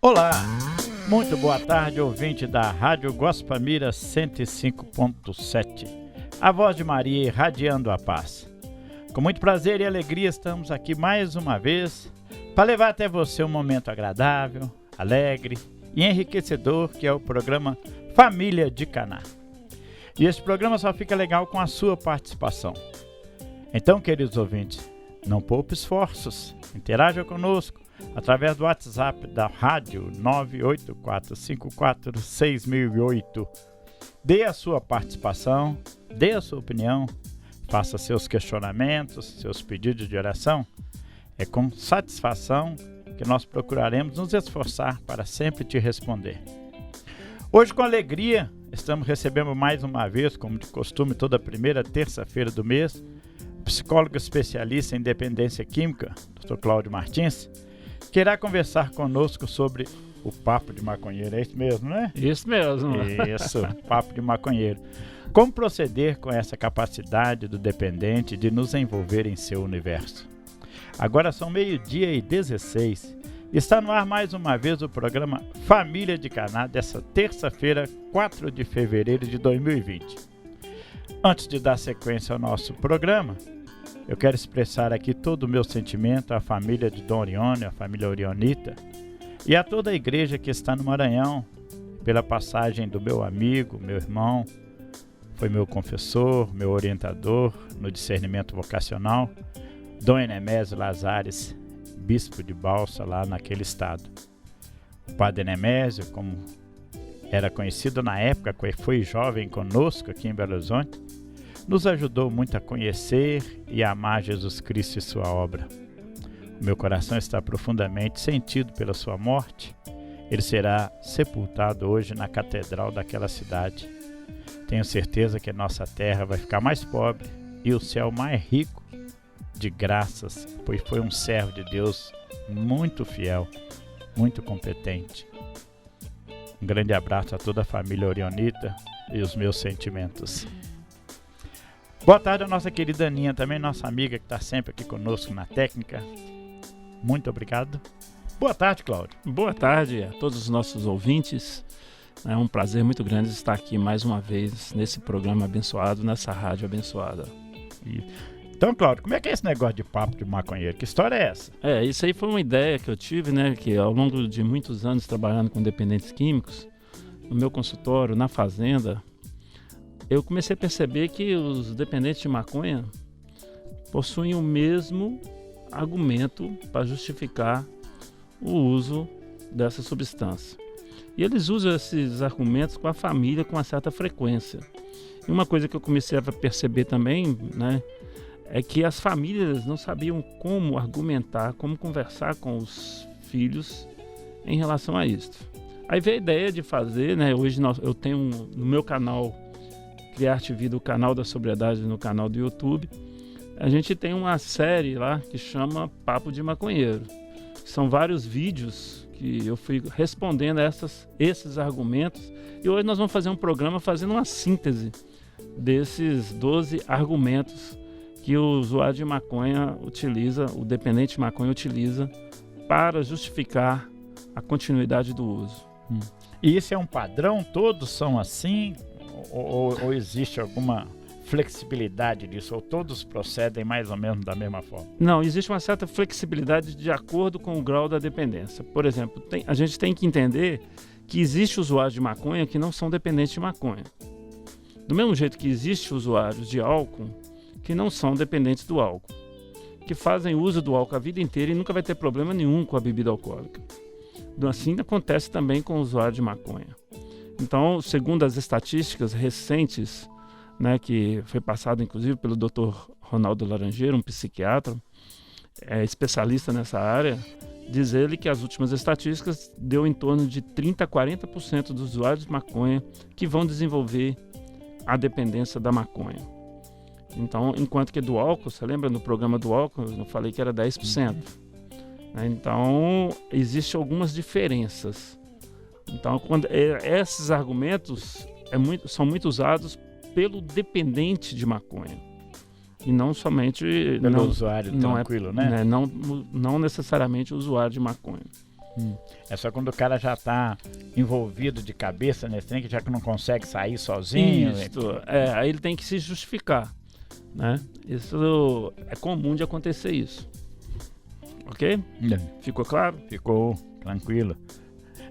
Olá, muito boa tarde, ouvinte da Rádio Guaspamira 105.7, a voz de Maria irradiando a paz. Com muito prazer e alegria estamos aqui mais uma vez para levar até você um momento agradável, alegre e enriquecedor que é o programa Família de Caná. E esse programa só fica legal com a sua participação. Então, queridos ouvintes, não poupe esforços, interaja conosco através do WhatsApp da rádio 984546008. Dê a sua participação, dê a sua opinião, faça seus questionamentos, seus pedidos de oração. É com satisfação que nós procuraremos nos esforçar para sempre te responder. Hoje, com alegria, estamos recebendo mais uma vez, como de costume, toda primeira terça-feira do mês, o psicólogo especialista em dependência química, Dr. Cláudio Martins, que irá conversar conosco sobre o papo de maconheiro. É isso mesmo, né? Isso mesmo. Isso, papo de maconheiro. Como proceder com essa capacidade do dependente de nos envolver em seu universo? Agora são 12h16. Está no ar mais uma vez o programa Família de Caná, dessa terça-feira, 4 de fevereiro de 2020. Antes de dar sequência ao nosso programa, eu quero expressar aqui todo o meu sentimento à família de Dom Oriônio, à família orionita, e a toda a igreja que está no Maranhão, pela passagem do meu amigo, meu irmão, foi meu confessor, meu orientador no discernimento vocacional, Dom Enemésio Lazares, bispo de Balsa, lá naquele estado. O padre Enemésio, como era conhecido na época, foi jovem conosco aqui em Belo Horizonte, nos ajudou muito a conhecer e a amar Jesus Cristo e sua obra. O meu coração está profundamente sentido pela sua morte. Ele será sepultado hoje na catedral daquela cidade. Tenho certeza que a nossa terra vai ficar mais pobre e o céu mais rico de graças, pois foi um servo de Deus muito fiel, muito competente. Um grande abraço a toda a família orionita e os meus sentimentos. Boa tarde a nossa querida Aninha, também nossa amiga que está sempre aqui conosco na técnica. Muito obrigado. Boa tarde, Cláudio. Boa tarde a todos os nossos ouvintes. É um prazer muito grande estar aqui mais uma vez nesse programa abençoado, nessa rádio abençoada. Então, Cláudio, como é que é esse negócio de papo de maconheiro? Que história é essa? Isso aí foi uma ideia que eu tive, né? Que ao longo de muitos anos trabalhando com dependentes químicos, no meu consultório, na fazenda, eu comecei a perceber que os dependentes de maconha possuem o mesmo argumento para justificar o uso dessa substância. E eles usam esses argumentos com a família com uma certa frequência. E uma coisa que eu comecei a perceber também, né, é que as famílias não sabiam como argumentar, como conversar com os filhos em relação a isso. Aí veio a ideia de fazer, né, hoje eu tenho no meu canal Criarte Vida, o canal da sobriedade no canal do YouTube, a gente tem uma série lá que chama Papo de Maconheiro. São vários vídeos que eu fui respondendo esses argumentos, e hoje nós vamos fazer um programa fazendo uma síntese desses 12 argumentos que o usuário de maconha utiliza, o dependente de maconha utiliza para justificar a continuidade do uso. E isso é um padrão? Todos são assim? Ou existe alguma flexibilidade disso? Ou todos procedem mais ou menos da mesma forma? Não, existe uma certa flexibilidade de acordo com o grau da dependência. Por exemplo, a gente tem que entender que existe usuários de maconha que não são dependentes de maconha. Do mesmo jeito que existe usuários de álcool que não são dependentes do álcool, que fazem uso do álcool a vida inteira e nunca vai ter problema nenhum com a bebida alcoólica. Assim acontece também com o usuário de maconha. Então, segundo as estatísticas recentes, né, que foi passado inclusive pelo Dr. Ronaldo Laranjeira, um psiquiatra, especialista nessa área, diz ele que as últimas estatísticas deu em torno de 30% a 40% dos usuários de maconha que vão desenvolver a dependência da maconha. Então, enquanto que do álcool, você lembra no programa do álcool, eu falei que era 10%. Então, existem algumas diferenças. Então, esses argumentos são muito usados pelo dependente de maconha. E não somente... Pelo usuário tranquilo, né? Não necessariamente o usuário de maconha. É só quando o cara já está envolvido de cabeça nesse trem, que já que não consegue sair sozinho. Isso, aí ele tem que se justificar, né? Isso é comum de acontecer isso. Ok? Ficou claro? Ficou tranquilo.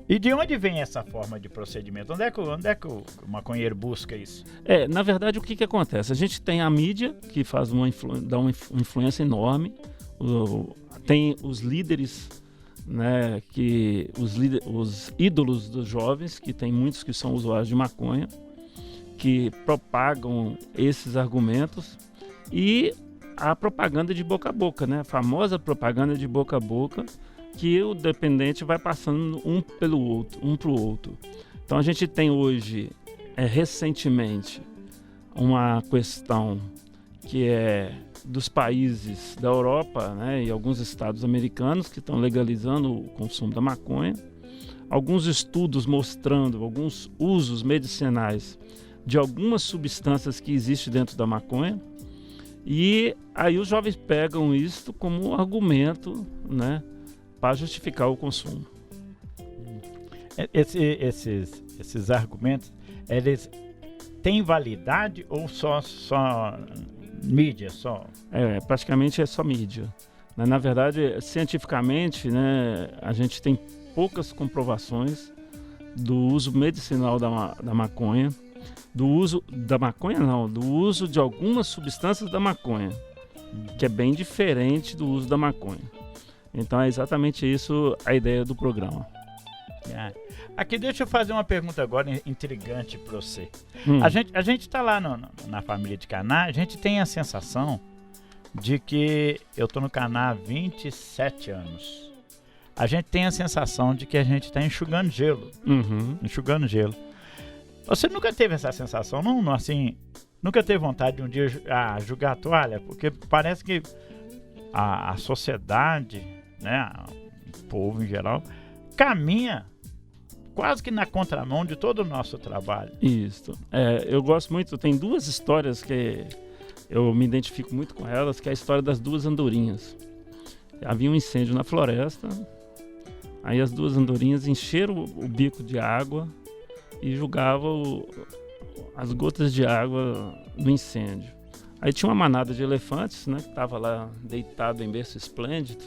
E de onde vem essa forma de procedimento? Onde é que o maconheiro busca isso? Na verdade, o que acontece? A gente tem a mídia, que faz dá uma influência enorme. Tem os líderes, né, os ídolos dos jovens, que tem muitos que são usuários de maconha, que propagam esses argumentos, e a propaganda de boca a boca, né, a famosa propaganda de boca a boca, que o dependente vai passando um para o outro. Então a gente tem hoje, recentemente, uma questão que é dos países da Europa, né, e alguns estados americanos que estão legalizando o consumo da maconha. Alguns estudos mostrando alguns usos medicinais de algumas substâncias que existem dentro da maconha. E aí os jovens pegam isso como argumento, né, para justificar o consumo. Esses argumentos, eles têm validade ou só mídia? Praticamente é só mídia. Na verdade, cientificamente, né, a gente tem poucas comprovações do uso medicinal da maconha, do uso de algumas substâncias da maconha, que é bem diferente do uso da maconha. Então é exatamente isso a ideia do programa. Aqui deixa eu fazer uma pergunta agora intrigante para você. A gente está lá na família de Caná, a gente tem a sensação de que eu estou no Caná há 27 anos. A gente tem a sensação de que a gente está enxugando gelo. Enxugando gelo. Você nunca teve essa sensação, não? Assim, nunca teve vontade de um dia jogar a toalha? Porque parece que a sociedade, né, o povo em geral, caminha quase que na contramão de todo o nosso trabalho. Isso. Eu gosto muito, tem duas histórias que eu me identifico muito com elas, que é a história das duas andorinhas. Havia um incêndio na floresta, aí as duas andorinhas encheram o bico de água e jogavam as gotas de água no incêndio. Aí tinha uma manada de elefantes, né, que estava lá deitado em berço esplêndido,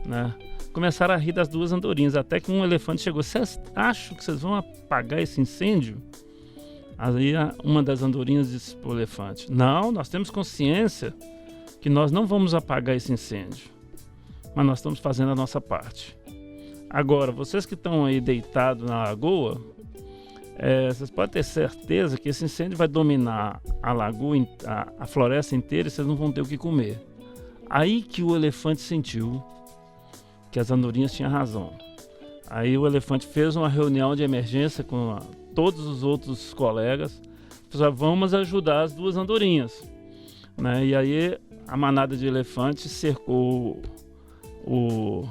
né? Começaram a rir das duas andorinhas, até que um elefante chegou: vocês acham que vocês vão apagar esse incêndio? Aí uma das andorinhas disse para o elefante: não, nós temos consciência que nós não vamos apagar esse incêndio, mas nós estamos fazendo a nossa parte. Agora, vocês que estão aí deitados na lagoa, vocês podem ter certeza que esse incêndio vai dominar a lagoa, a floresta inteira, e vocês não vão ter o que comer. Aí que o elefante sentiu que as andorinhas tinham razão. Aí o elefante fez uma reunião de emergência com todos os outros colegas, falou: vamos ajudar as duas andorinhas, né? E aí a manada de elefantes cercou o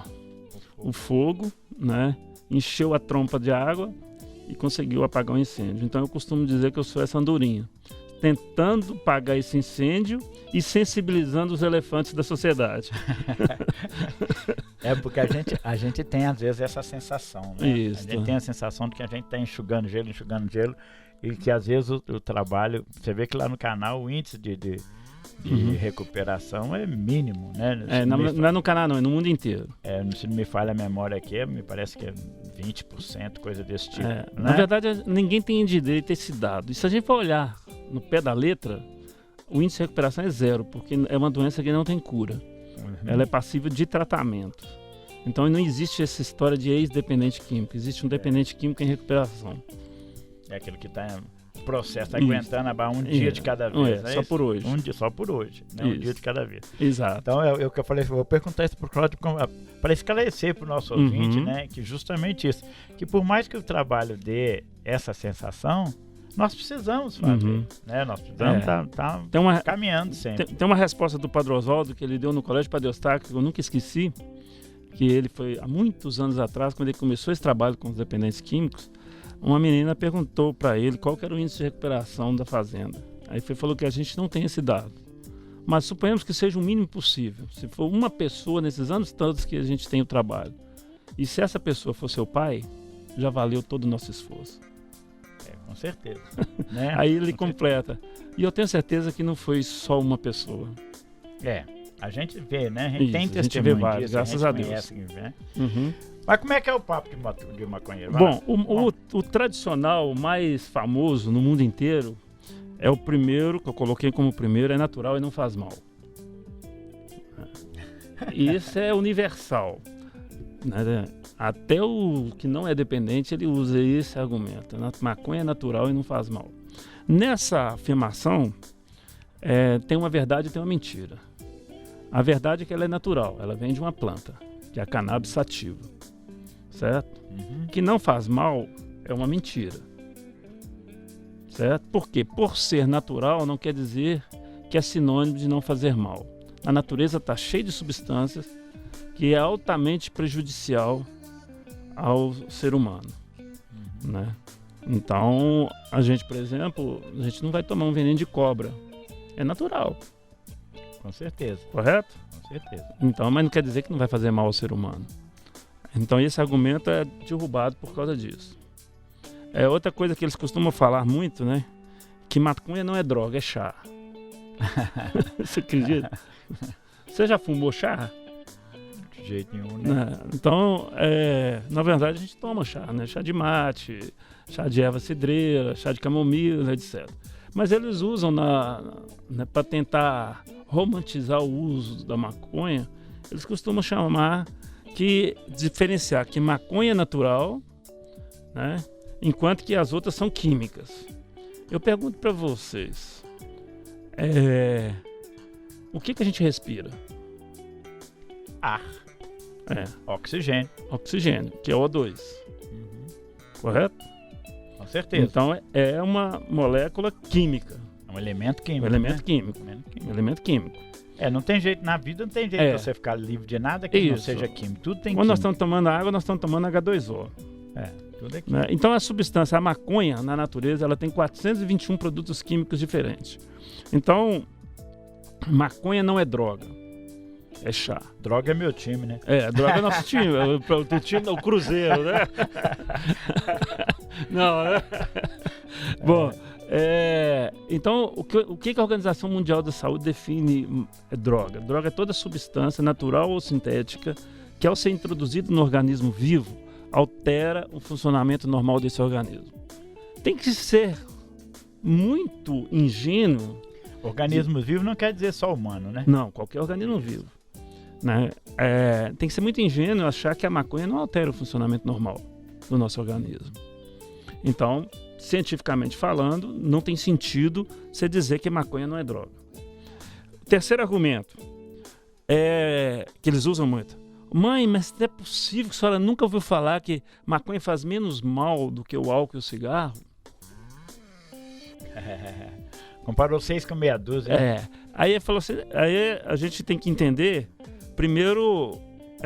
fogo, né? Encheu a trompa de água e conseguiu apagar o incêndio. Então eu costumo dizer que eu sou essa andorinha, tentando apagar esse incêndio e sensibilizando os elefantes da sociedade. Porque a gente tem às vezes essa sensação, né? Isso. A gente tem a sensação de que a gente está enxugando gelo, e que às vezes o trabalho, você vê que lá no canal o índice de recuperação é mínimo, né? Não é no Caná, não, é no mundo inteiro. Se não me falha a memória aqui, me parece que é 20%, coisa desse tipo. Né? Na verdade, ninguém tem direito a esse dado. E se a gente for olhar no pé da letra, o índice de recuperação é 0, porque é uma doença que não tem cura. Ela é passível de tratamento. Então não existe essa história de ex-dependente químico, existe um dependente químico em recuperação. É aquele que está em processo, aguentando um dia de cada vez. Só por hoje. Só por hoje, né? Um dia de cada vez. Exato. Então é o que eu falei, vou perguntar isso para o Cláudio para esclarecer para o nosso ouvinte, né? Que justamente isso, que por mais que o trabalho dê essa sensação, nós precisamos fazer, né? Nós precisamos estar caminhando sempre. Tem uma resposta do Padre Oswaldo que ele deu no Colégio Padre Eustáquio, que eu nunca esqueci, que ele foi há muitos anos atrás, quando ele começou esse trabalho com os dependentes químicos, uma menina perguntou para ele qual que era o índice de recuperação da fazenda. Aí ele falou que a gente não tem esse dado, mas suponhamos que seja o mínimo possível. Se for uma pessoa nesses anos todos que a gente tem o trabalho, E se essa pessoa for seu pai, já valeu todo o nosso esforço. Com certeza. Né? Aí ele completa. E eu tenho certeza que não foi só uma pessoa. A gente vê, né? A gente tem A gente testemunho vê vários, disso, graças a Deus. conhece, né? Uhum. Mas como é que é o papo de maconheiro? Vai lá. Bom, o tradicional mais famoso no mundo inteiro é o primeiro, que eu coloquei como primeiro, é natural e não faz mal. Isso é universal. Né? Até o que não é dependente, ele usa esse argumento. A maconha é natural e não faz mal. Nessa afirmação, tem uma verdade e tem uma mentira. A verdade é que ela é natural, ela vem de uma planta, que é a cannabis sativa. Certo? Que não faz mal é uma mentira. Certo? Por quê? Por ser natural não quer dizer que é sinônimo de não fazer mal. A natureza está cheia de substâncias que é altamente prejudicial ao ser humano. Né? Então, a gente, por exemplo, a gente não vai tomar um veneno de cobra. É natural. Com certeza. Correto? Com certeza. Então, mas não quer dizer que não vai fazer mal ao ser humano. Então esse argumento é derrubado por causa disso. Outra coisa que eles costumam falar muito, né? Que maconha não é droga, é chá. Você acredita? Você já fumou chá? De jeito nenhum, né? Então, na verdade a gente toma chá, né? Chá de mate, chá de erva cidreira, chá de camomila, etc. Mas eles usam para tentar romantizar o uso da maconha, eles costumam diferenciar que maconha é natural, né, enquanto que as outras são químicas. Eu pergunto para vocês, o que a gente respira? Ar. Oxigênio. Oxigênio, que é O2. Correto? Com certeza. Então é uma molécula química. É um elemento químico. Um elemento né? químico. Um elemento químico. Não tem jeito, na vida não tem jeito de você ficar livre de nada que não seja químico. Tudo tem Quando nós químico. estamos tomando água, nós estamos tomando H2O. Tudo é químico. Né? Então a substância, a maconha, na natureza, ela tem 421 produtos químicos diferentes. Então, maconha não é droga, é chá. Droga é meu time, né? Droga é nosso time, o time é o Cruzeiro, né? Não, né? Bom, então o que a Organização Mundial da Saúde define droga? Droga é toda substância natural ou sintética que, ao ser introduzida no organismo vivo, altera o funcionamento normal desse organismo. Tem que ser muito ingênuo. Organismo vivo não quer dizer só humano, né? Não, qualquer organismo vivo. Né? Tem que ser muito ingênuo achar que a maconha não altera o funcionamento normal do nosso organismo. Então, cientificamente falando, não tem sentido você dizer que maconha não é droga. O terceiro argumento que eles usam muito. Mãe, mas não é possível que a senhora nunca ouviu falar que maconha faz menos mal do que o álcool e o cigarro? Comparou 6 com meia dúzia. Aí falou assim, aí a gente tem que entender, primeiro,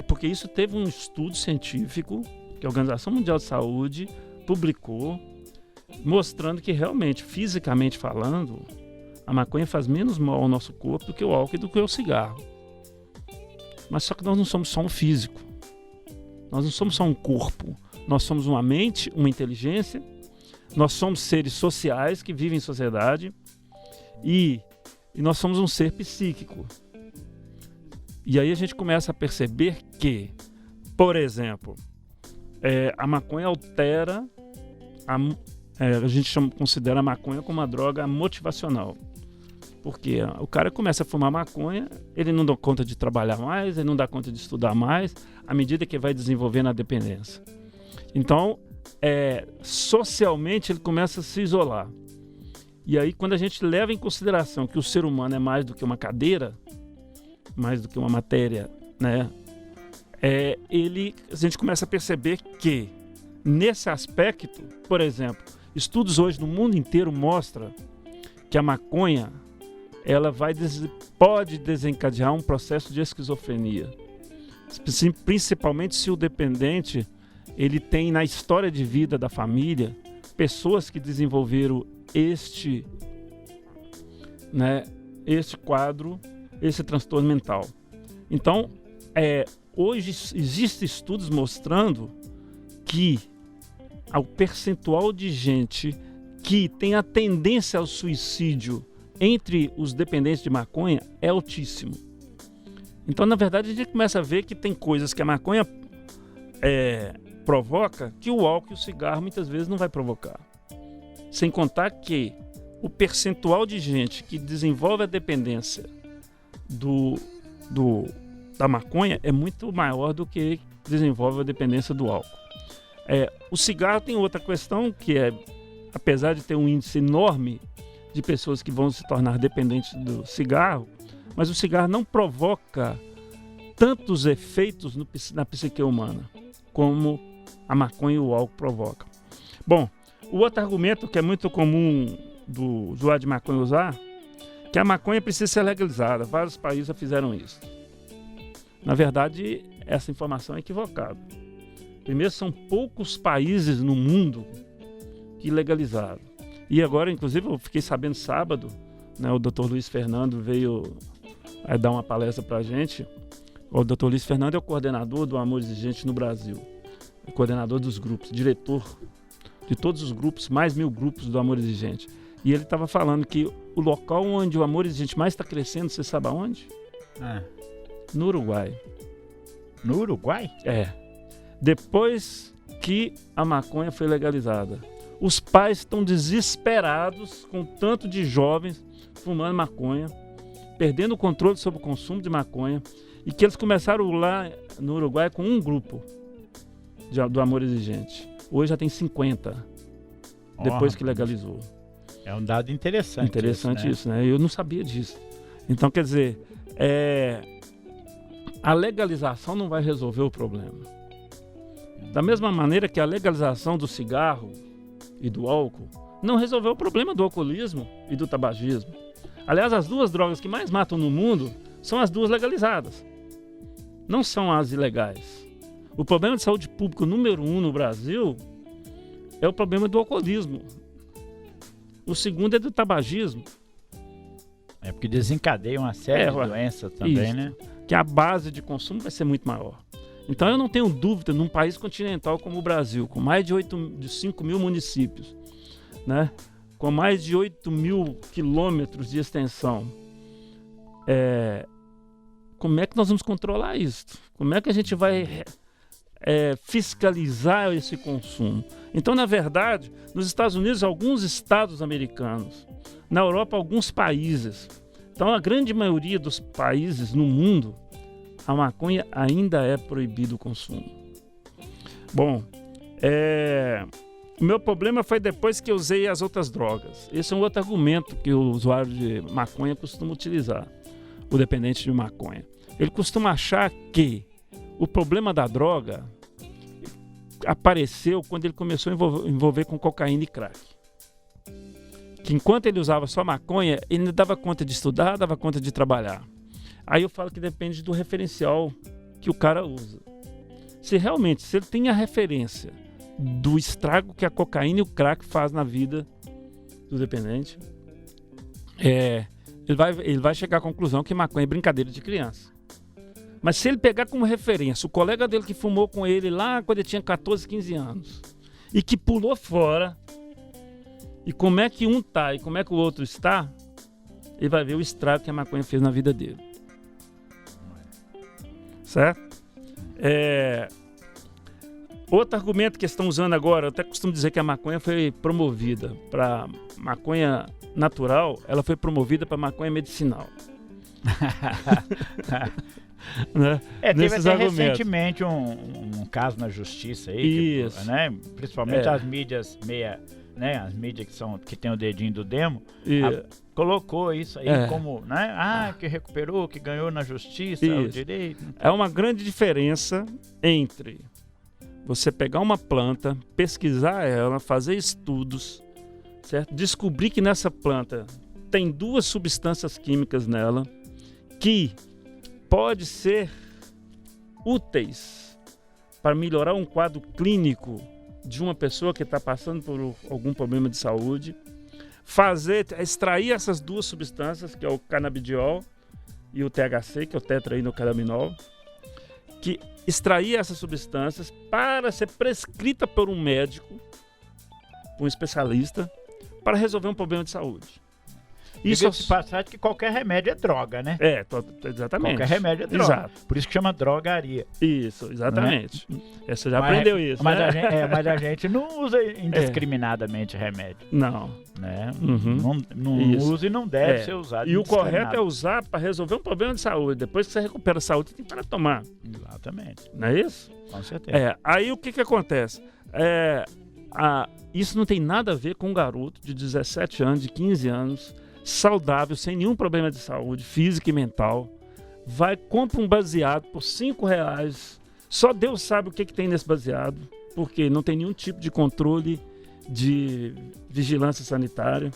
porque isso teve um estudo científico que a Organização Mundial de Saúde publicou, mostrando que realmente, fisicamente falando, a maconha faz menos mal ao nosso corpo do que o álcool e do que o cigarro. Mas só que nós não somos só um físico, nós não somos só um corpo, nós somos uma mente, uma inteligência, nós somos seres sociais que vivem em sociedade e nós somos um ser psíquico. E aí a gente começa a perceber que, por exemplo, a maconha altera, a gente considera a maconha como uma droga motivacional. Porque o cara começa a fumar maconha, ele não dá conta de trabalhar mais, ele não dá conta de estudar mais, à medida que vai desenvolvendo a dependência. Então, socialmente ele começa a se isolar. E aí, quando a gente leva em consideração que o ser humano é mais do que uma cadeira, mais do que uma matéria, né? A gente começa a perceber que, nesse aspecto, por exemplo, estudos hoje no mundo inteiro mostram que a maconha ela pode desencadear um processo de esquizofrenia, principalmente se o dependente ele tem na história de vida da família pessoas que desenvolveram este quadro, esse transtorno mental. Então, hoje existem estudos mostrando que o percentual de gente que tem a tendência ao suicídio entre os dependentes de maconha é altíssimo. Então, na verdade, a gente começa a ver que tem coisas que a maconha provoca que o álcool e o cigarro muitas vezes não vai provocar. Sem contar que o percentual de gente que desenvolve a dependência da maconha é muito maior do que desenvolve a dependência do álcool. O cigarro tem outra questão que apesar de ter um índice enorme de pessoas que vão se tornar dependentes do cigarro, mas o cigarro não provoca tantos efeitos na psique humana como a maconha e o álcool provocam. Bom, o outro argumento que é muito comum do usuário de maconha usar, que a maconha precisa ser legalizada. Vários países já fizeram isso. Na verdade, essa informação é equivocada. Primeiro, são poucos países no mundo que legalizaram. E agora, inclusive, eu fiquei sabendo sábado, né, o Dr. Luiz Fernando veio dar uma palestra para a gente. O Dr. Luiz Fernando é o coordenador do Amor Exigente no Brasil, o coordenador dos grupos, diretor de todos os grupos, mais 1000 grupos do Amor Exigente. E ele estava falando que o local onde o Amor Exigente mais está crescendo, você sabe aonde? No Uruguai. No Uruguai? Depois que a maconha foi legalizada. Os pais estão desesperados com o tanto de jovens fumando maconha, perdendo o controle sobre o consumo de maconha, e que eles começaram lá no Uruguai com um grupo do Amor Exigente. Hoje já tem 50, depois que legalizou. É um dado interessante. Interessante isso, né? Eu não sabia disso. Então, quer dizer, a legalização não vai resolver o problema. Da mesma maneira que a legalização do cigarro e do álcool não resolveu o problema do alcoolismo e do tabagismo. Aliás, as duas drogas que mais matam no mundo são as duas legalizadas, não são as ilegais. O problema de saúde pública número 1 no Brasil é o problema do alcoolismo. O segundo é do tabagismo. Porque desencadeia uma série de doenças também, isso, né? Que a base de consumo vai ser muito maior. Então eu não tenho dúvida, num país continental como o Brasil, com mais de 5 mil municípios, né? Com mais de 8 mil quilômetros de extensão, como é que nós vamos controlar isso? Como é que a gente vai fiscalizar esse consumo? Então, na verdade, nos Estados Unidos, alguns estados americanos, na Europa, alguns países. Então, a grande maioria dos países no mundo, a maconha ainda é proibido o consumo. Bom, o meu problema foi depois que eu usei as outras drogas. Esse é um outro argumento que o usuário de maconha costuma utilizar, o dependente de maconha. Ele costuma achar que o problema da droga apareceu quando ele começou a envolver com cocaína e crack. Que enquanto ele usava só maconha, ele não dava conta de estudar, dava conta de trabalhar. Aí eu falo que depende do referencial que o cara usa. Se ele tem a referência do estrago que a cocaína e o crack faz na vida do dependente, ele vai chegar à conclusão que maconha é brincadeira de criança. Mas se ele pegar como referência o colega dele que fumou com ele lá quando ele tinha 14, 15 anos e que pulou fora, e como é que um está e como é que o outro está, ele vai ver o estrago que a maconha fez na vida dele. Certo? Outro argumento que estão usando agora, eu até costumo dizer que a maconha foi promovida para maconha natural, ela foi promovida para maconha medicinal. Né? Teve até recentemente um caso na justiça aí, né? Principalmente as mídias as mídias que tem o dedinho do demo, colocou isso aí como, né? Que recuperou, que ganhou na justiça o direito. É uma grande diferença entre você pegar uma planta, pesquisar ela, fazer estudos, certo? Descobrir que nessa planta tem 2 substâncias químicas nela que pode ser úteis para melhorar um quadro clínico de uma pessoa que está passando por algum problema de saúde, extrair essas 2 substâncias, que é o canabidiol e o THC, que é o tetraidrocannabinol, que extrair essas substâncias para ser prescrita por um médico, por um especialista, para resolver um problema de saúde. Isso se passar que qualquer remédio é droga, né? Exatamente. Qualquer remédio é droga. Exato. Por isso que chama drogaria. Isso, exatamente. É? Você já aprendeu isso, mas né? Mas a gente não usa indiscriminadamente remédio. Não. Né? Não usa e não deve ser usado. E o correto é usar para resolver um problema de saúde. Depois que você recupera a saúde, você tem que parar de tomar. Exatamente. Não é isso? Com certeza. Aí o que acontece? Isso não tem nada a ver com um garoto de 17 anos, de 15 anos, saudável, sem nenhum problema de saúde, física e mental, compra um baseado por R$5, só Deus sabe o que tem nesse baseado, porque não tem nenhum tipo de controle de vigilância sanitária,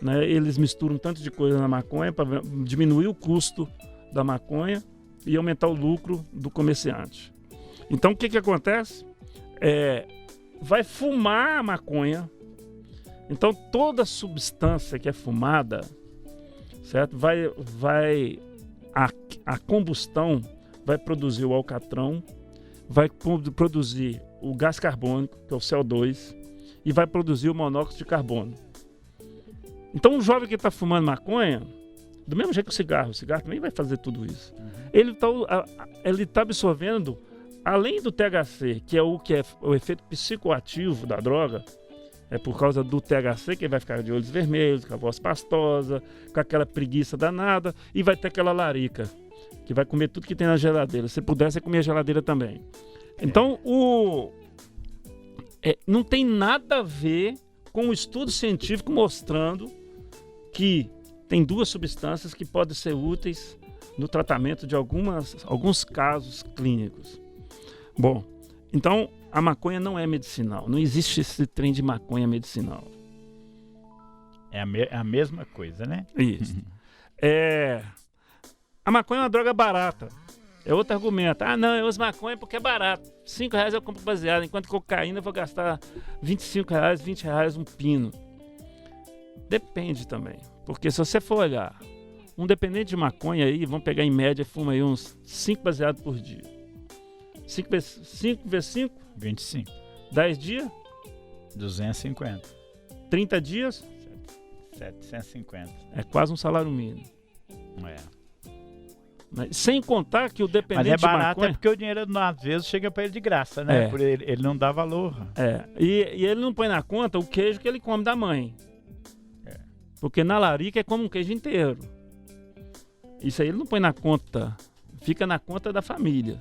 né? Eles misturam tanto de coisa na maconha para diminuir o custo da maconha e aumentar o lucro do comerciante. Então o que acontece? Vai fumar a maconha. Então toda substância que é fumada, certo? A combustão vai produzir o alcatrão, vai produzir o gás carbônico, que é o CO2, e vai produzir o monóxido de carbono. Então o jovem que está fumando maconha, do mesmo jeito que o cigarro também vai fazer tudo isso. Ele está absorvendo, além do THC, que é o efeito psicoativo da droga, é por causa do THC que ele vai ficar de olhos vermelhos, com a voz pastosa, com aquela preguiça danada, e vai ter aquela larica, que vai comer tudo que tem na geladeira. Se pudesse, você comia a geladeira também. Então, não tem nada a ver com o estudo científico mostrando que tem duas substâncias que podem ser úteis no tratamento de alguns casos clínicos. Bom, então a maconha não é medicinal. Não existe esse trem de maconha medicinal. É a mesma coisa, né? Isso. A maconha é uma droga barata. É outro argumento. Não, eu uso maconha porque é barato. R$5 eu compro baseado, enquanto cocaína eu vou gastar R$25, R$20 um pino. Depende também. Porque se você for olhar, um dependente de maconha aí, vamos pegar em média, fuma aí uns 5 baseados por dia. 5 vezes 5? 25. 10 dias? 250. 30 dias? 750. É quase um salário mínimo. Mas, sem contar que o dependente de maconha... Mas é barato, maconha, porque o dinheiro às vezes chega para ele de graça, né? Por ele não dá valor. E ele não põe na conta o queijo que ele come da mãe. Porque na larica é como um queijo inteiro. Isso aí ele não põe na conta. Fica na conta da família.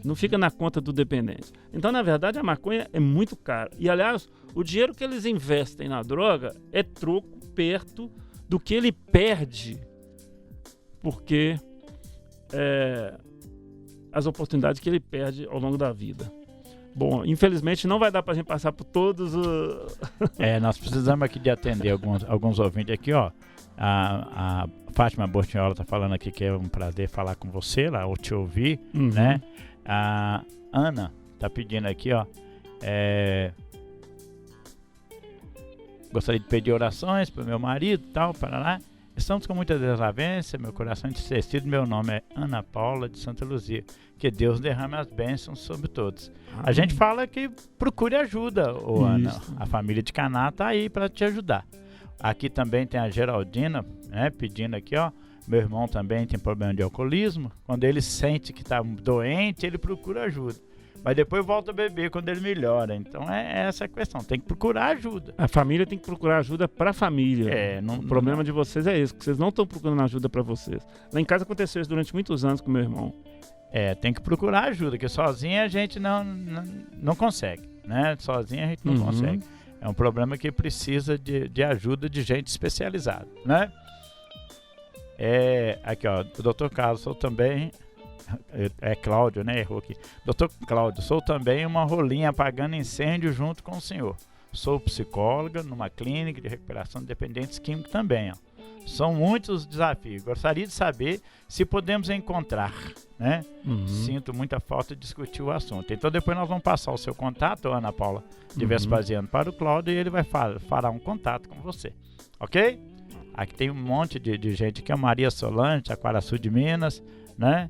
Não fica na conta do dependente. Então, na verdade, a maconha é muito cara. E, aliás, o dinheiro que eles investem na droga é troco perto do que ele perde. Porque as oportunidades que ele perde ao longo da vida. Bom, infelizmente não vai dar pra gente passar por todos os... nós precisamos aqui de atender alguns ouvintes aqui, ó. A Fátima Bortinhola tá falando aqui que é um prazer falar com você lá, ou te ouvir, né? A Ana tá pedindo aqui, ó. Gostaria de pedir orações para o meu marido e tal, para lá. Estamos com muita desavença, meu coração entristecido. Meu nome é Ana Paula de Santa Luzia. Que Deus derrame as bênçãos sobre todos. A gente fala que procure ajuda, Ana. A família de Caná tá aí para te ajudar. Aqui também tem a Geraldina, né, pedindo aqui, ó. Meu irmão também tem problema de alcoolismo. Quando ele sente que está doente, ele procura ajuda. Mas depois volta a beber quando ele melhora. Então é essa a questão. Tem que procurar ajuda. A família tem que procurar ajuda para a família. O problema de vocês é esse, que vocês não estão procurando ajuda para vocês. Lá em casa aconteceu isso durante muitos anos com meu irmão. Tem que procurar ajuda, que sozinho a gente não consegue, né? Sozinho a gente não consegue. É um problema que precisa de ajuda de gente especializada, né? Aqui, ó, o Dr. Carlos, sou também... Cláudio, né? Errou aqui. Dr. Cláudio, sou também uma rolinha apagando incêndio junto com o senhor. Sou psicóloga numa clínica de recuperação de dependentes químicos também, ó. São muitos os desafios. Gostaria de saber se podemos encontrar, né? Sinto muita falta de discutir o assunto. Então depois nós vamos passar o seu contato, Ana Paula, de Vespasiano, para o Cláudio, e ele vai fará um contato com você. Ok? Aqui tem um monte de gente aqui, a Maria Solange, Aquaraçu de Minas, né?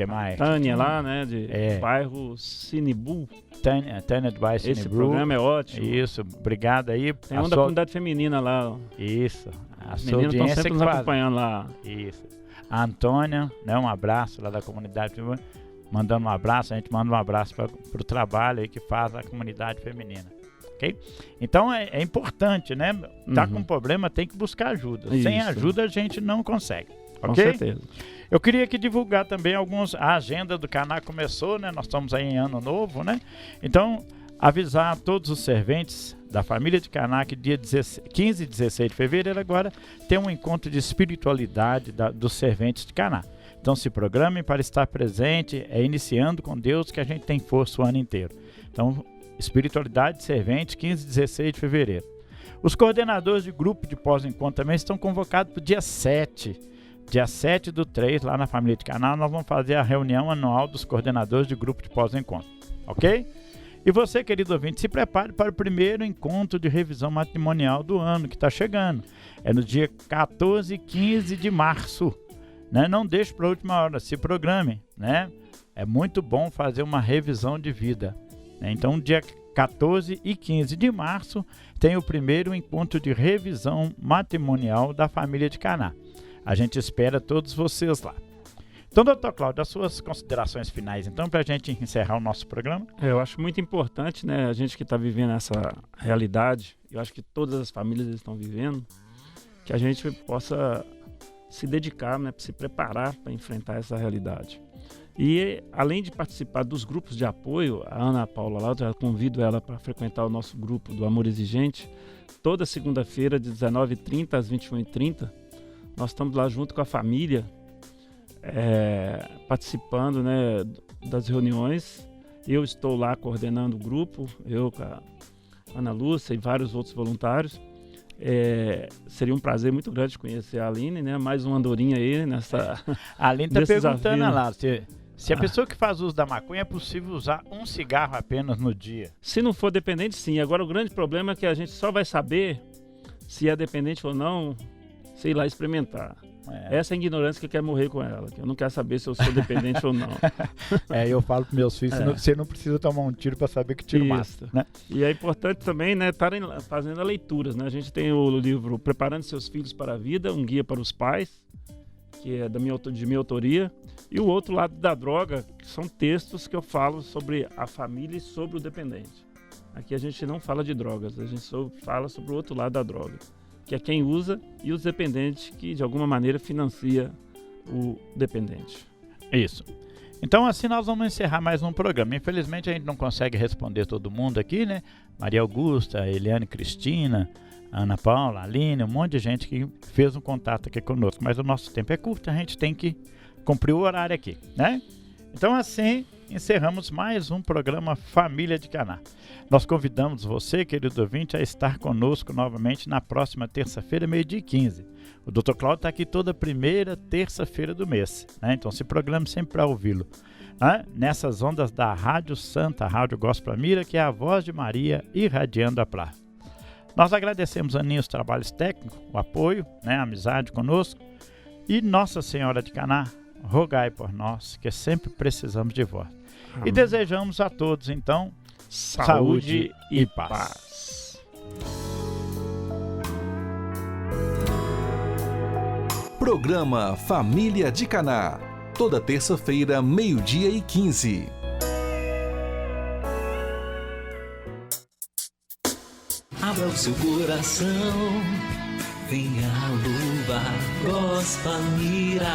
que mais? Tânia lá, né, de bairro Sinibu. Tânia do bairro Sinibu. Esse programa é ótimo. Isso, obrigado aí. Tem da comunidade feminina lá. Isso. As meninas estão sempre nos acompanhando lá. Isso. A Antônia, né, um abraço lá da comunidade feminina. Mandando um abraço, a gente manda um abraço para o trabalho aí que faz a comunidade feminina. Okay? Então é importante, né? Tá com problema, tem que buscar ajuda. Isso. Sem ajuda a gente não consegue. Com certeza. Eu queria aqui divulgar também a agenda do Caná começou, né? Nós estamos aí em ano novo, né? Então, avisar a todos os serventes da família de Caná que dia 15 e 16 de fevereiro agora tem um encontro de espiritualidade dos serventes de Caná. Então se programem para estar presente, iniciando com Deus que a gente tem força o ano inteiro. Então, espiritualidade de servente, 15 e 16 de fevereiro. Os coordenadores de grupo de pós-encontro também estão convocados para o dia 7. Dia 7/3, lá na família de Caná, nós vamos fazer a reunião anual dos coordenadores de grupo de pós-encontro. Ok? E você, querido ouvinte, se prepare para o primeiro encontro de revisão matrimonial do ano que está chegando. É no dia 14 e 15 de março. Né? Não deixe para a última hora, se programe. Né? É muito bom fazer uma revisão de vida. Né? Então, dia 14 e 15 de março tem o primeiro encontro de revisão matrimonial da família de Caná. A gente espera todos vocês lá. Então, doutor Cláudio, as suas considerações finais, então, para a gente encerrar o nosso programa? Eu acho muito importante, né, a gente que está vivendo essa realidade, eu acho que todas as famílias estão vivendo, que a gente possa se dedicar, né, se preparar para enfrentar essa realidade. E, além de participar dos grupos de apoio, a Ana Paula lá, eu já convido ela para frequentar o nosso grupo do Amor Exigente, toda segunda-feira, de 19h30 às 21h30, nós estamos lá junto com a família, participando, né, das reuniões. Eu estou lá coordenando o grupo, eu com a Ana Lúcia e vários outros voluntários. Seria um prazer muito grande conhecer a Aline, né? Mais uma andorinha aí nessa. A Aline está perguntando lá, se a pessoa que faz uso da maconha é possível usar um cigarro apenas no dia. Se não for dependente, sim. Agora o grande problema é que a gente só vai saber se é dependente ou não, sei lá, experimentar. Essa é a ignorância que quer morrer com ela, que eu não quero saber se eu sou dependente ou não. Eu falo para meus filhos, você não precisa tomar um tiro para saber que tiro mata. Né? E é importante também, né, estarem fazendo leituras. Né? A gente tem o livro Preparando Seus Filhos para a Vida, um guia para os pais, que é de minha autoria, e o outro lado da droga, que são textos que eu falo sobre a família e sobre o dependente. Aqui a gente não fala de drogas, a gente só fala sobre o outro lado da droga, que é quem usa e os dependentes que de alguma maneira financia o dependente. Isso. Então assim nós vamos encerrar mais um programa. Infelizmente a gente não consegue responder todo mundo aqui, né? Maria Augusta, Eliane Cristina, Ana Paula, Aline, um monte de gente que fez um contato aqui conosco, mas o nosso tempo é curto, a gente tem que cumprir o horário aqui, né? Então assim encerramos mais um programa Família de Caná. Nós convidamos você, querido ouvinte, a estar conosco novamente na próxima terça-feira, 12h15. O Dr. Cláudio está aqui toda primeira terça-feira do mês, né? Então se programe sempre para ouvi-lo. Né? Nessas ondas da Rádio Santa, a Rádio Gospel Mira, que é a voz de Maria irradiando a paz. Nós agradecemos, Aninha, os trabalhos técnicos, o apoio, né? A amizade conosco. E Nossa Senhora de Caná, rogai por nós, que sempre precisamos de vós. Amém. E desejamos a todos, então, saúde e paz. Programa Família de Caná. Toda terça-feira, 12h15. Abra o seu coração, venha louvar, Gospel Mira.